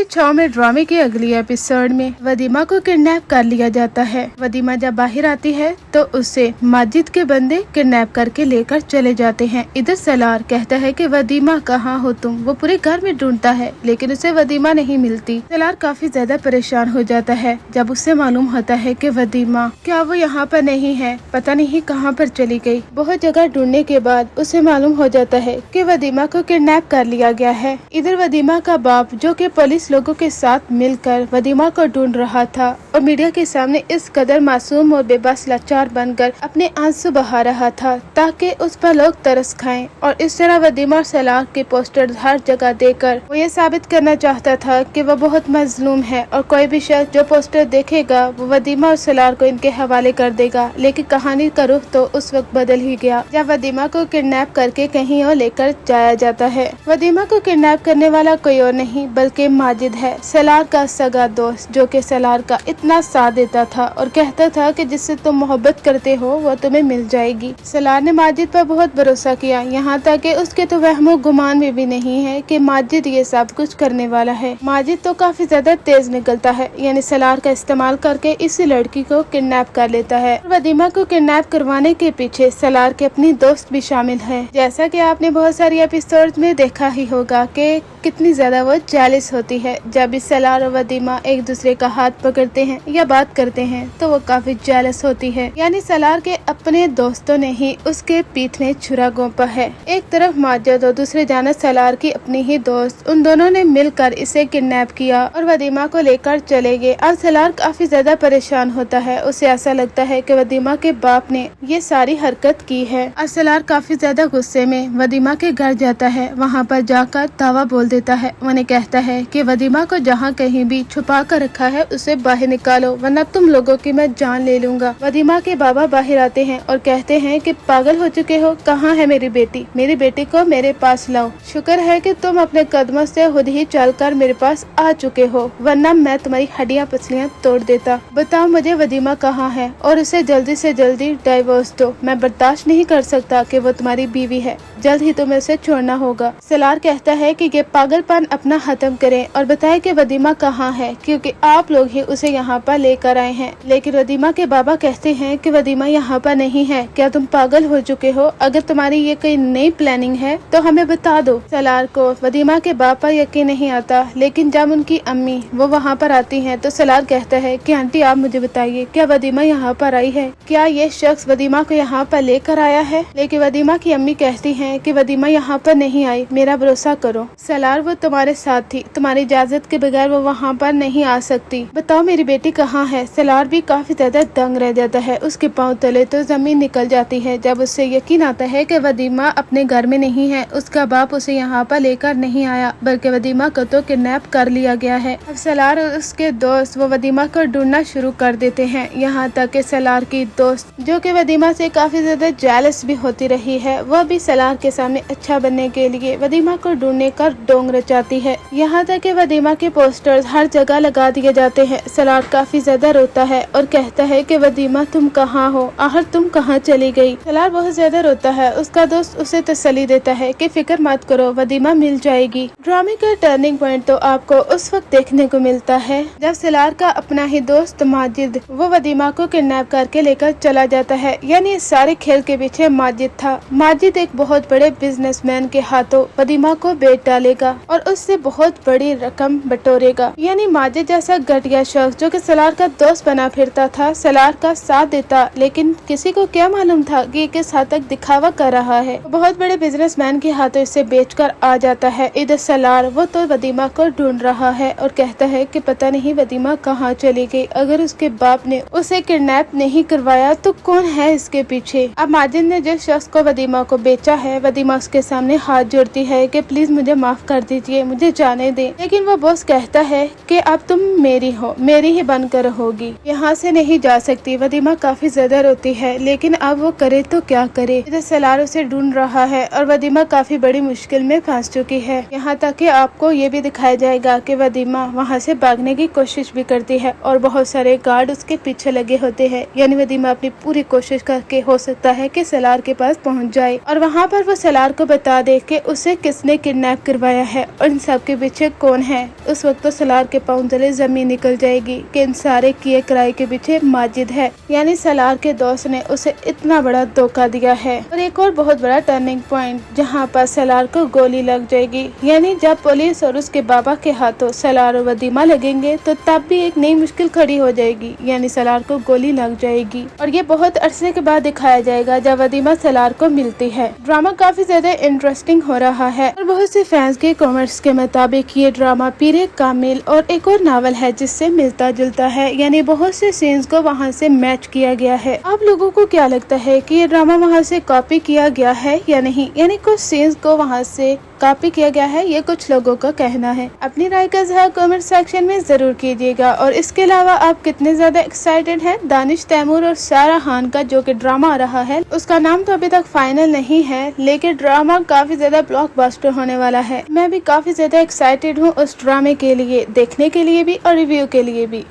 छाव में ड्रामे के अगली एपिसोड में वदीमा को किडनैप कर लिया जाता है। वदीमा जब बाहर आती है तो उसे माजिद के बंदे किडनैप करके लेकर चले जाते हैं। इधर सलार कहता है कि वदीमा कहाँ हो तुम। वो पूरे घर में ढूंढता है लेकिन उसे वदीमा नहीं मिलती। सलार काफी ज्यादा परेशान हो जाता है जब उससे मालूम होता है कि वदीमा क्या वो यहाँ पर नहीं है, पता नहीं कहाँ पर चली गई। बहुत जगह ढूंढने के बाद उसे मालूम हो जाता है कि वदीमा को किडनैप कर लिया गया है। इधर वदीमा का बाप जो कि पुलिस लोगों के साथ मिलकर वदीमा को ढूंढ रहा था और मीडिया के सामने इस कदर मासूम और बेबस लाचार बनकर अपने आंसू बहा रहा था ताकि उस पर लोग तरस खाएं। और इस तरह वदीमा और सलार के पोस्टर हर जगह देकर वो ये साबित करना चाहता था कि वो बहुत मजलूम है और कोई भी शख्स जो पोस्टर देखेगा वो वदीमा और सलार को इनके हवाले कर देगा। लेकिन कहानी का रुख तो उस वक्त बदल ही गया जब वदीमा को किडनैप करके कहीं और लेकर जाया जाता है। वदीमा को किडनैप करने वाला कोई और नहीं बल्कि माजिद है, सलार का सगा दोस्त, जो कि सलार का इतना साथ देता था और कहता था कि जिससे तुम मोहब्बत करते हो वो तुम्हें मिल जाएगी। सलार ने माजिद पर बहुत भरोसा किया, यहाँ तक कि उसके तो वहमो गुमान में भी नहीं है कि माजिद ये सब कुछ करने वाला है। माजिद तो काफी ज्यादा तेज निकलता है, यानी सलार का इस्तेमाल करके इसी लड़की को किडनैप कर लेता है। वदीमा को किडनैप करवाने के पीछे सलार के अपनी दोस्त भी शामिल है। जैसा कि आपने बहुत सारी एपिसोड में देखा ही होगा कि कितनी ज्यादा वो जेलस होती है जब भी सलार और वदीमा एक दूसरे का हाथ पकड़ते हैं या बात करते हैं तो वो काफी जेलस होती है। यानी सलार के अपने दोस्तों ने ही उसके पीठ में छुरा घोंपा है। एक तरफ माजिद और दूसरे जानब सलार की अपनी ही दोस्त, उन दोनों ने मिलकर इसे किडनैप किया और वदीमा को लेकर चले गए। अब सलार काफी ज्यादा परेशान होता है, उसे ऐसा लगता है कि वदीमा के बाप ने ये सारी हरकत की है। और सलार काफी ज्यादा गुस्से में वदीमा के घर जाता है, वहाँ पर जाकर दावा बोल देता है। उन्हें कहता है कि वदीमा को जहाँ कहीं भी छुपा कर रखा है उसे बाहर निकालो वरना तुम लोगों की मैं जान ले लूंगा। वदीमा के बाबा बाहर आते हैं और कहते हैं कि पागल हो चुके हो, कहाँ है मेरी बेटी को मेरे पास लाओ। शुक्र है कि तुम अपने कदमों से खुद ही चलकर मेरे पास आ चुके हो, वरना मैं तुम्हारी हड्डियां पसलियां तोड़ देता। बताओ मुझे वदीमा कहाँ है और उसे जल्दी से जल्दी डाइवोर्स दो। मैं बर्दाश्त नहीं कर सकता कि वो तुम्हारी बीवी है, जल्द ही तुम्हें उसे छोड़ना होगा। सलार कहता है कि ये पागलपन अपना खत्म करें और बताएं कि वदीमा कहाँ है, क्योंकि आप लोग ही उसे यहाँ पर लेकर आए हैं। लेकिन वदीमा के बाबा कहते हैं कि वदीमा यहाँ पर नहीं है, क्या तुम पागल हो चुके हो? अगर तुम्हारी ये कोई नई प्लानिंग है तो हमें बता दो। सलार को वदीमा के बाप पर यकीन नहीं आता, लेकिन जब उनकी अम्मी वो वहाँ पर आती है तो सलार कहता है कि आंटी आप मुझे बताइए, क्या वदीमा यहाँ पर आई है? क्या ये शख्स वदीमा को यहाँ पर लेकर आया है? लेकिन वदीमा की अम्मी कहती है कि वदीमा यहाँ पर नहीं आई, मेरा भरोसा करो। सलार वो तुम्हारे साथ थी, तुम्हारी इजाजत के बगैर वो वहाँ पर नहीं आ सकती। बताओ मेरी बेटी कहाँ है? सलार भी काफी ज्यादा दंग रह जाता है, उसके पाँव तले तो जमीन निकल जाती है जब उससे यकीन आता है कि वदीमा अपने घर में नहीं है। उसका बाप उसे यहाँ पर लेकर नहीं आया बल्कि वदीमा को तो किडनैप कर लिया गया है। अब सलार और उसके दोस्त वो वदीमा को ढूंढना शुरू कर देते हैं, यहाँ तक कि सलार की दोस्त जो कि वदीमा से काफी ज्यादा जेलस भी होती रही है, वह भी सलार के सामने अच्छा बनने के लिए वदीमा को ढूंढने का डोंग रचाती है। यहाँ तक कि वदीमा के पोस्टर्स हर जगह लगा दिए जाते हैं। सलार काफी ज्यादा रोता है और कहता है कि वदीमा तुम कहाँ हो, आखिर तुम कहाँ चली गई? सलार बहुत ज्यादा रोता है, उसका दोस्त उसे तसल्ली देता है कि फिक्र मत करो, वदीमा मिल जाएगी। ड्रामे का टर्निंग पॉइंट तो आपको उस वक्त देखने को मिलता है जब सलार का अपना ही दोस्त माजिद वो वदीमा को किडनैप करके लेकर चला जाता है। यानी इस सारे खेल के पीछे माजिद था। माजिद एक बहुत बड़े बिजनेसमैन के हाथों वदीमा को बेच डालेगा और उससे बहुत बड़ी रकम बटोरेगा। यानी माजिद जैसा घटिया शख्स जो कि सलार का दोस्त बना फिरता था, सलार का साथ देता, लेकिन किसी को क्या मालूम था कि किस हद तक दिखावा कर रहा है। बहुत बड़े बिजनेसमैन के हाथों इसे बेचकर आ जाता है। इधर सलार वो तो वदीमा को ढूंढ रहा है और कहता है कि पता नहीं वदीमा कहाँ चली गई। अगर उसके बाप ने उसे किडनैप नहीं करवाया तो कौन है इसके पीछे? अब माजिद ने जिस शख्स को वदीमा को बेचा है, वदीमा उसके सामने हाथ जोड़ती है कि प्लीज मुझे माफ कर दीजिए, मुझे जाने दे। लेकिन वो बॉस कहता है कि अब तुम मेरी हो, मेरी ही बनकर रहोगी, यहाँ से नहीं जा सकती। वदीमा काफी ज्यादा रोती है, लेकिन अब वो करे तो क्या करे। इधर सलार उसे ढूंढ रहा है और वदीमा काफी बड़ी मुश्किल में फंस चुकी है। यहाँ तक कि आपको ये भी दिखाया जाएगा कि वदीमा वहाँ से भागने की कोशिश भी करती है और बहुत सारे गार्ड उसके पीछे लगे होते हैं। यानी वदीमा अपनी पूरी कोशिश करके हो सकता है कि सलार के पास पहुँच जाए और वहाँ पर वो सलार को बता दे कि उसे किसने किडनैप करवाया है और इन सब के पीछे कौन है। उस वक्त तो सलार के पांव तले जमीन निकल जाएगी कि इन सारे किए कराए के पीछे माजिद है, यानी सलार के दोस्त ने उसे इतना बड़ा धोखा दिया है। और एक और बहुत बड़ा टर्निंग पॉइंट जहाँ पर सलार को गोली लग जाएगी, यानी जब पुलिस और उसके बाबा के हाथों सलार और वदीमा लगेंगे तो तब भी एक नई मुश्किल खड़ी हो जाएगी, यानी सलार को गोली लग जाएगी। और ये बहुत अरसे के बाद दिखाया जाएगा जब वदीमा सलार को मिलती है। ड्रामा काफी ज्यादा इंटरेस्टिंग हो रहा है और बहुत से फैंस के कमेंट्स के मुताबिक ये ड्रामा पीरे कामिल और एक और नावल है जिससे मिलता जुलता है, यानी बहुत से सीन्स को वहाँ से मैच किया गया है। आप लोगों को क्या लगता है कि ये ड्रामा वहाँ से कॉपी किया गया है या नहीं, यानी कुछ सीन्स को वहाँ से कॉपी किया गया है, ये कुछ लोगों का कहना है। अपनी राय का इज़हार कमेंट सेक्शन में जरूर कीजिएगा। और इसके अलावा आप कितने ज्यादा एक्साइटेड हैं दानिश तैमूर और सारा खान का जो कि ड्रामा आ रहा है, उसका नाम तो अभी तक फाइनल नहीं है, लेकिन ड्रामा काफी ज्यादा ब्लॉकबस्टर होने वाला है। मैं भी काफी ज्यादा एक्साइटेड हूँ उस ड्रामे के लिए, देखने के लिए भी और रिव्यू के लिए भी।